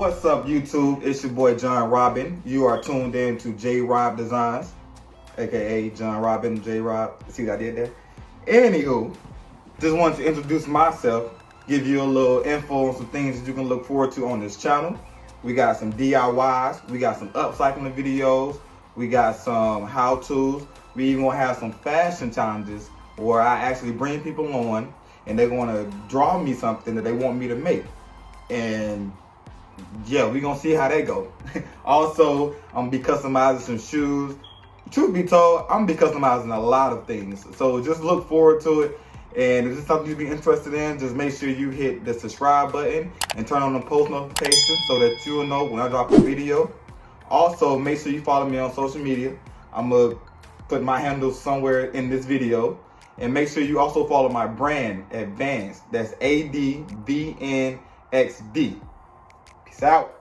What's up, YouTube? It's your boy John Robin. You are tuned in to JRobDesignz, aka John Robin, J-Rob. See what I did there? Anywho, just wanted to introduce myself, give you a little info on some things that you can look forward to on this channel. We got some DIYs, we got some upcycling videos, we got some how-tos, we even gonna have some fashion challenges where I actually bring people on and they're gonna draw me something that they want me to make. And yeah, we're gonna see how that go. Also, I'm gonna be customizing some shoes. Truth be told, I'm gonna be customizing a lot of things. So just look forward to it. And if it's something you'd be interested in, just make sure you hit the subscribe button and turn on the post notifications so that you'll know when I drop a video. Also, make sure you follow me on social media. I'm gonna put my handle somewhere in this video. And make sure you also follow my brand, Advnxd. That's Advnxd. Peace out.